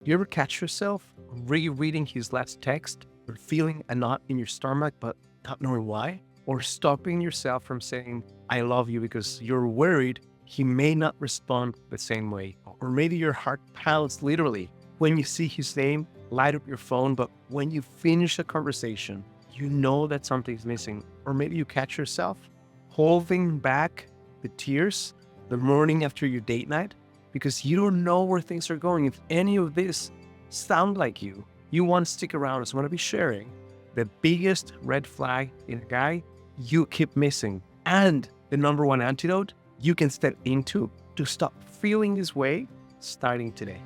You ever catch yourself rereading his last text or feeling a knot in your stomach but not knowing why? Or stopping yourself from saying, I love you because you're worried he may not respond the same way? Or maybe your heart pounds literally when you see his name light up your phone, but when you finish a conversation, you know that something's missing. Or maybe you catch yourself holding back the tears the morning after your date night because you don't know where things are going. If any of this sound like you want to stick around. I want to be sharing the biggest red flag in a guy you keep missing and the number one antidote you can step into to stop feeling this way starting today.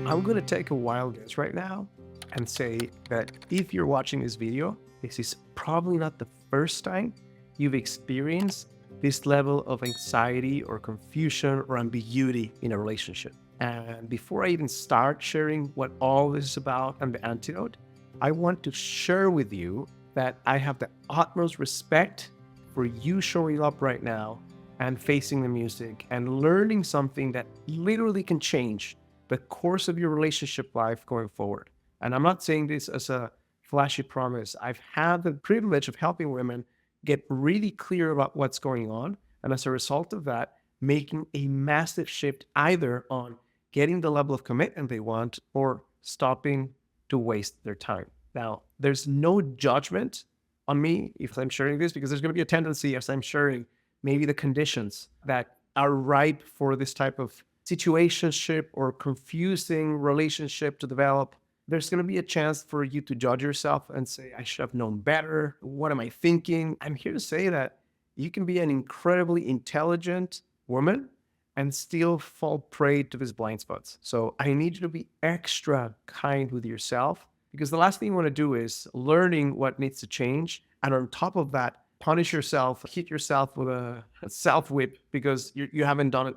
I'm going to take a wild guess right now and say that if you're watching this video, this is probably not the first time you've experienced this level of anxiety or confusion or ambiguity in a relationship. And before I even start sharing what all this is about and the antidote, I want to share with you that I have the utmost respect for you showing up right now and facing the music and learning something that literally can change the course of your relationship life going forward. And I'm not saying this as a flashy promise. I've had the privilege of helping women get really clear about what's going on. And as a result of that, making a massive shift either on getting the level of commitment they want or stopping to waste their time. Now, there's no judgment on me if I'm sharing this, because there's going to be a tendency as I'm sharing maybe the conditions that are ripe for this type of situationship or confusing relationship to develop. There's going to be a chance for you to judge yourself and say, I should have known better. What am I thinking? I'm here to say that you can be an incredibly intelligent woman and still fall prey to these blind spots. So I need you to be extra kind with yourself, because the last thing you want to do is learning what needs to change. And on top of that, punish yourself, hit yourself with a self whip because you haven't done it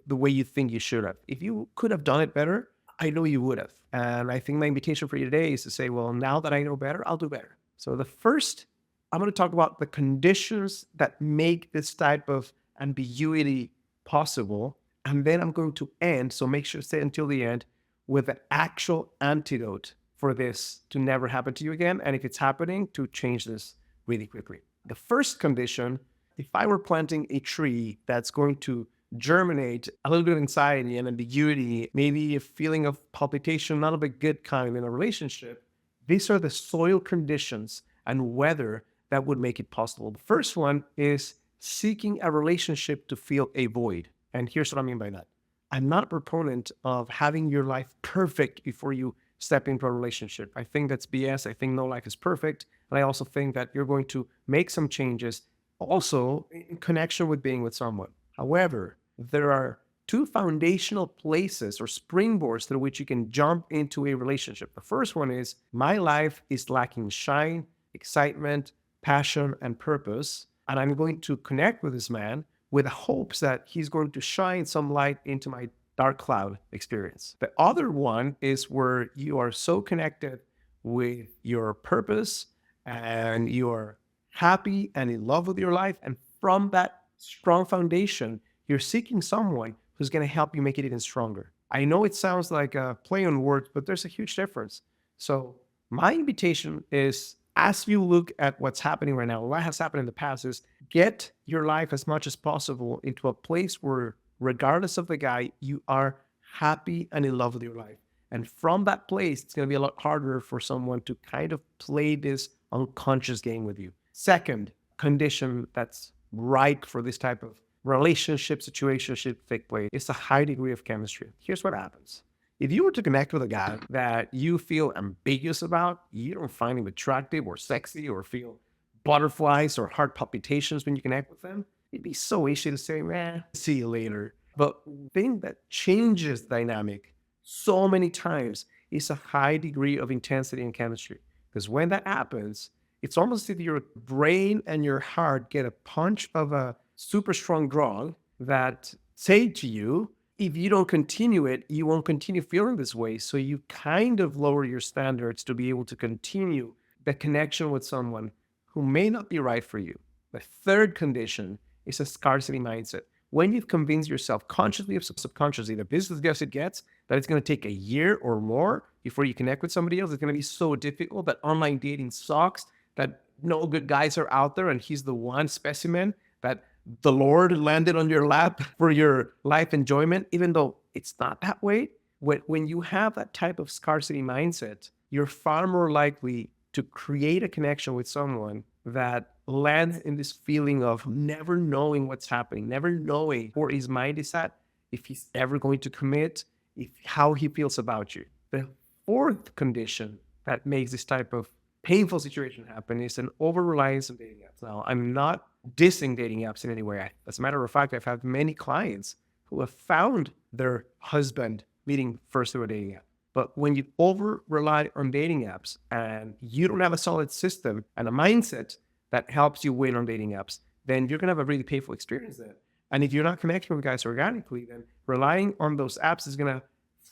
the way you think you should have. If you could have done it better, I know you would have. And I think my invitation for you today is to say, well, now that I know better, I'll do better. So the first, I'm going to talk about the conditions that make this type of ambiguity possible. And then I'm going to end, so make sure to stay until the end, with the actual antidote for this to never happen to you again. And if it's happening, to change this really quickly. The first condition, if I were planting a tree that's going to germinate a little bit of anxiety and ambiguity, maybe a feeling of palpitation, not of a good kind in a relationship, these are the soil conditions and weather that would make it possible. The first one is seeking a relationship to fill a void. And here's what I mean by that. I'm not a proponent of having your life perfect before you step into a relationship. I think that's BS. I think no life is perfect. And I also think that you're going to make some changes also in connection with being with someone. However, there are two foundational places or springboards through which you can jump into a relationship. The first one is, my life is lacking shine, excitement, passion, and purpose. And I'm going to connect with this man with hopes that he's going to shine some light into my dark cloud experience. The other one is where you are so connected with your purpose and you are happy and in love with your life. And from that strong foundation, you're seeking someone who's going to help you make it even stronger. I know it sounds like a play on words, but there's a huge difference. So my invitation is, as you look at what's happening right now, what has happened in the past, is get your life as much as possible into a place where, regardless of the guy, you are happy and in love with your life. And from that place, it's going to be a lot harder for someone to kind of play this unconscious game with you. Second condition that's ripe for this type of relationship, situationship take place is a high degree of chemistry. Here's what happens. If you were to connect with a guy that you feel ambiguous about, you don't find him attractive or sexy or feel butterflies or heart palpitations when you connect with them, it'd be so easy to say, man, see you later. But the thing that changes dynamic so many times is a high degree of intensity and chemistry. Because when that happens, it's almost as if your brain and your heart get a punch of a super strong drug that say to you, if you don't continue it, you won't continue feeling this way. So you kind of lower your standards to be able to continue the connection with someone who may not be right for you. The third condition is a scarcity mindset. When you've convinced yourself consciously or subconsciously that this is as good as it gets, that it's going to take a year or more before you connect with somebody else, it's going to be so difficult, that online dating sucks, that no good guys are out there, and he's the one specimen that the Lord landed on your lap for your life enjoyment, even though it's not that way. When you have that type of scarcity mindset, you're far more likely to create a connection with someone that lands in this feeling of never knowing what's happening, never knowing where his mind is at, if he's ever going to commit, if how he feels about you. The fourth condition that makes this type of painful situation happen is an over-reliance on dating apps. Now, I'm not dissing dating apps in any way. As a matter of fact, I've had many clients who have found their husband meeting first through a dating app. But when you over-rely on dating apps and you don't have a solid system and a mindset that helps you win on dating apps, then you're going to have a really painful experience there. And if you're not connecting with guys organically, then relying on those apps is going to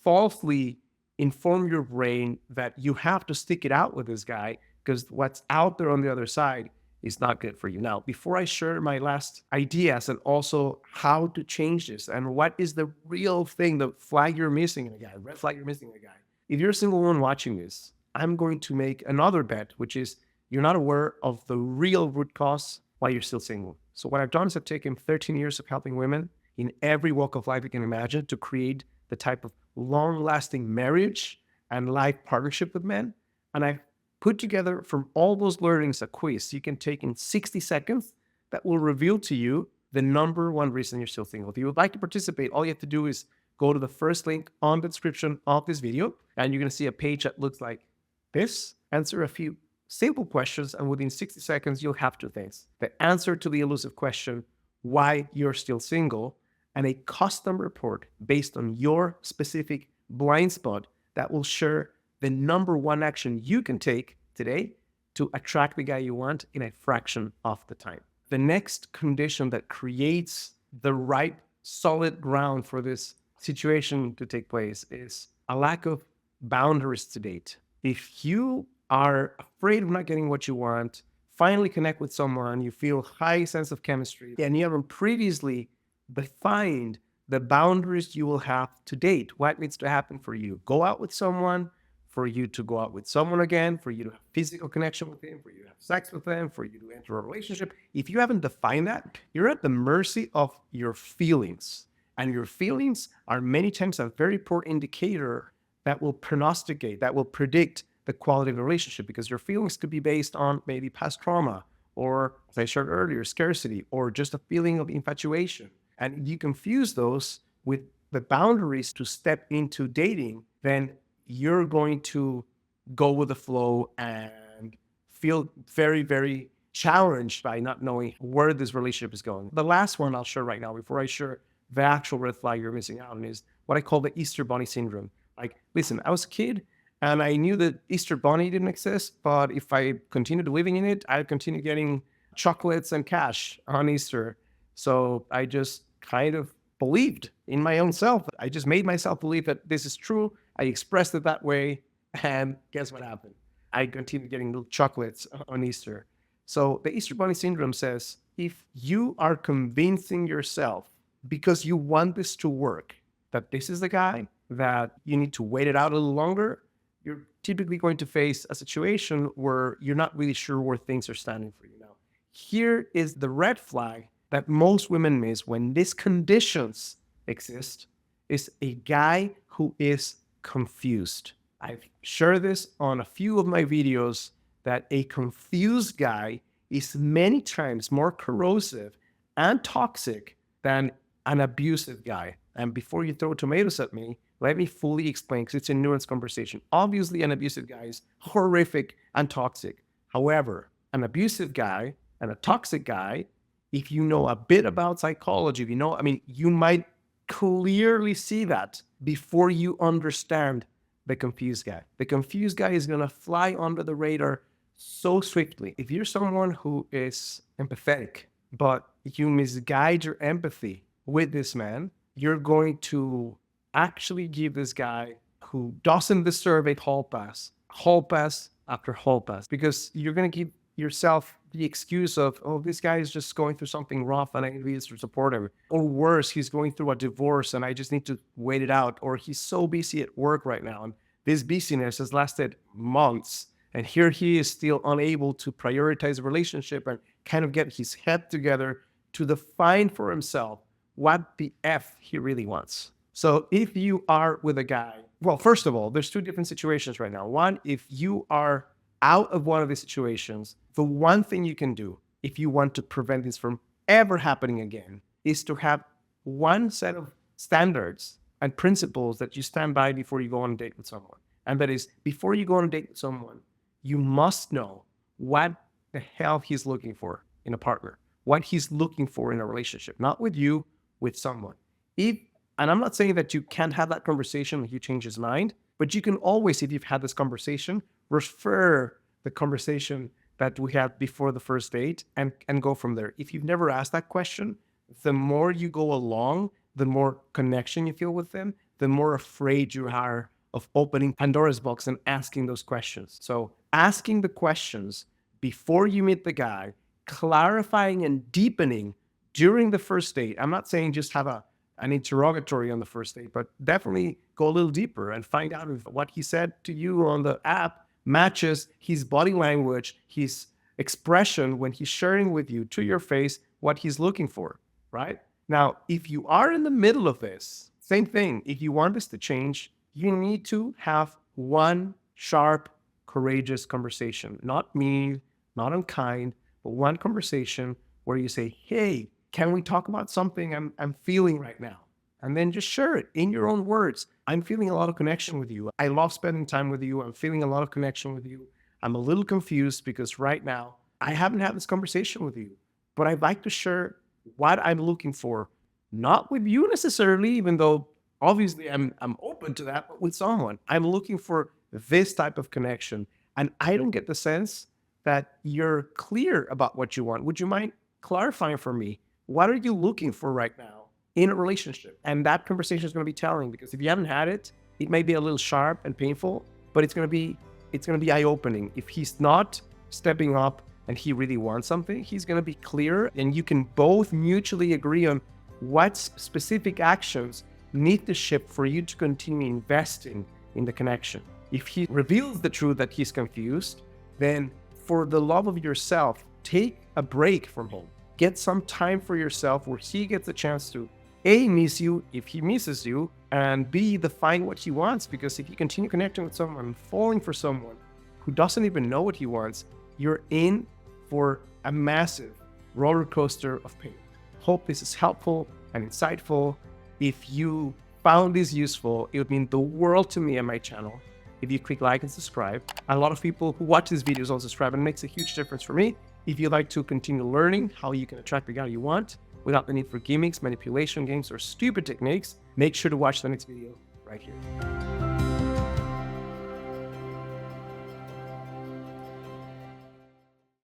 falsely inform your brain that you have to stick it out with this guy because what's out there on the other side is not good for you. Now, before I share my last ideas and also how to change this and what is the real thing, the flag you're missing in a guy, red flag you're missing in a guy. If you're a single woman watching this, I'm going to make another bet, which is you're not aware of the real root cause why you're still single. So what I've done is I've taken 13 years of helping women in every walk of life you can imagine to create the type of long-lasting marriage and life partnership with men. And I put together from all those learnings a quiz you can take in 60 seconds that will reveal to you the number one reason you're still single. If you would like to participate, all you have to do is go to the first link on the description of this video, and you're going to see a page that looks like this. Answer a few simple questions, and within 60 seconds, you'll have two things: the answer to the elusive question, why you're still single, and a custom report based on your specific blind spot that will share the number one action you can take today to attract the guy you want in a fraction of the time. The next condition that creates the right solid ground for this situation to take place is a lack of boundaries to date. If you are afraid of not getting what you want, finally connect with someone, you feel high sense of chemistry, and you haven't previously defined the boundaries you will have to date, what needs to happen for you. Go out with someone, for you to go out with someone again, for you to have physical connection with him, for you to have sex with them, for you to enter a relationship. If you haven't defined that, you're at the mercy of your feelings. And your feelings are many times a very poor indicator that will prognosticate, that will predict the quality of the relationship, because your feelings could be based on maybe past trauma, or, as I shared earlier, scarcity, or just a feeling of infatuation. And if you confuse those with the boundaries to step into dating, then you're going to go with the flow and feel very, very challenged by not knowing where this relationship is going. The last one I'll share right now, before I share the actual red flag you're missing out on, is what I call the Easter Bunny syndrome. Like, listen, I was a kid and I knew that Easter Bunny didn't exist, but if I continued living in it, I'd continue getting chocolates and cash on Easter. So I just kind of believed in my own self. I just made myself believe that this is true. I expressed it that way, and guess what happened? I continued getting little chocolates on Easter. So the Easter Bunny syndrome says, if you are convincing yourself because you want this to work, that this is the guy, that you need to wait it out a little longer, you're typically going to face a situation where you're not really sure where things are standing for you now. Here is the red flag that most women miss when these conditions exist, is a guy who is confused. I've shared this on a few of my videos that a confused guy is many times more corrosive and toxic than an abusive guy. And before you throw tomatoes at me, let me fully explain, because it's a nuanced conversation. Obviously, an abusive guy is horrific and toxic. However, an abusive guy and a toxic guy, if you know a bit about psychology, you might clearly see that before you understand the confused guy. The confused guy is going to fly under the radar so swiftly. If you're someone who is empathetic, but you misguide your empathy with this man, you're going to actually give this guy who doesn't deserve a hall pass after hall pass, because you're going to give yourself the excuse of, oh, this guy is just going through something rough and I need to support him. Or worse, he's going through a divorce and I just need to wait it out. Or he's so busy at work right now. And this busyness has lasted months. And here he is still unable to prioritize a relationship and kind of get his head together to define for himself what the F he really wants. So if you are with a guy, well, first of all, there's two different situations right now. One, if you are out of one of these situations, the one thing you can do if you want to prevent this from ever happening again is to have one set of standards and principles that you stand by before you go on a date with someone. And that is, before you go on a date with someone, you must know what the hell he's looking for in a partner, what he's looking for in a relationship, not with you, with someone. And I'm not saying that you can't have that conversation if you change his mind, but you can always, if you've had this conversation, refer the conversation that we had before the first date and go from there. If you've never asked that question, the more you go along, the more connection you feel with them, the more afraid you are of opening Pandora's box and asking those questions. So asking the questions before you meet the guy, clarifying and deepening during the first date. I'm not saying just have an interrogatory on the first date, but definitely go a little deeper and find out if what he said to you on the app matches his body language, his expression when he's sharing with you to your face what he's looking for, right? Now, if you are in the middle of this, same thing. If you want this to change, you need to have one sharp, courageous conversation, not mean, not unkind, but one conversation where you say, hey, can we talk about something I'm feeling right now? And then just share it in your own words. I'm feeling a lot of connection with you. I love spending time with you. I'm feeling a lot of connection with you. I'm a little confused because right now I haven't had this conversation with you, but I'd like to share what I'm looking for, not with you necessarily, even though obviously I'm open to that, but with someone. I'm looking for this type of connection. And I don't get the sense that you're clear about what you want. Would you mind clarifying for me? What are you looking for right now in a relationship? And that conversation is going to be telling, because if you haven't had it, it may be a little sharp and painful, but it's going to be eye-opening. If he's not stepping up and he really wants something, he's going to be clear, and you can both mutually agree on what specific actions need to shift for you to continue investing in the connection. If he reveals the truth that he's confused, then for the love of yourself, take a break from him. Get some time for yourself where he gets a chance to A, miss you if he misses you, and B, define what he wants. Because if you continue connecting with someone, falling for someone who doesn't even know what he wants, you're in for a massive roller coaster of pain. Hope this is helpful and insightful. If you found this useful, it would mean the world to me and my channel if you click like and subscribe. A lot of people who watch these videos also subscribe, and it makes a huge difference for me. If you'd like to continue learning how you can attract the guy you want without the need for gimmicks, manipulation games, or stupid techniques, make sure to watch the next video right here.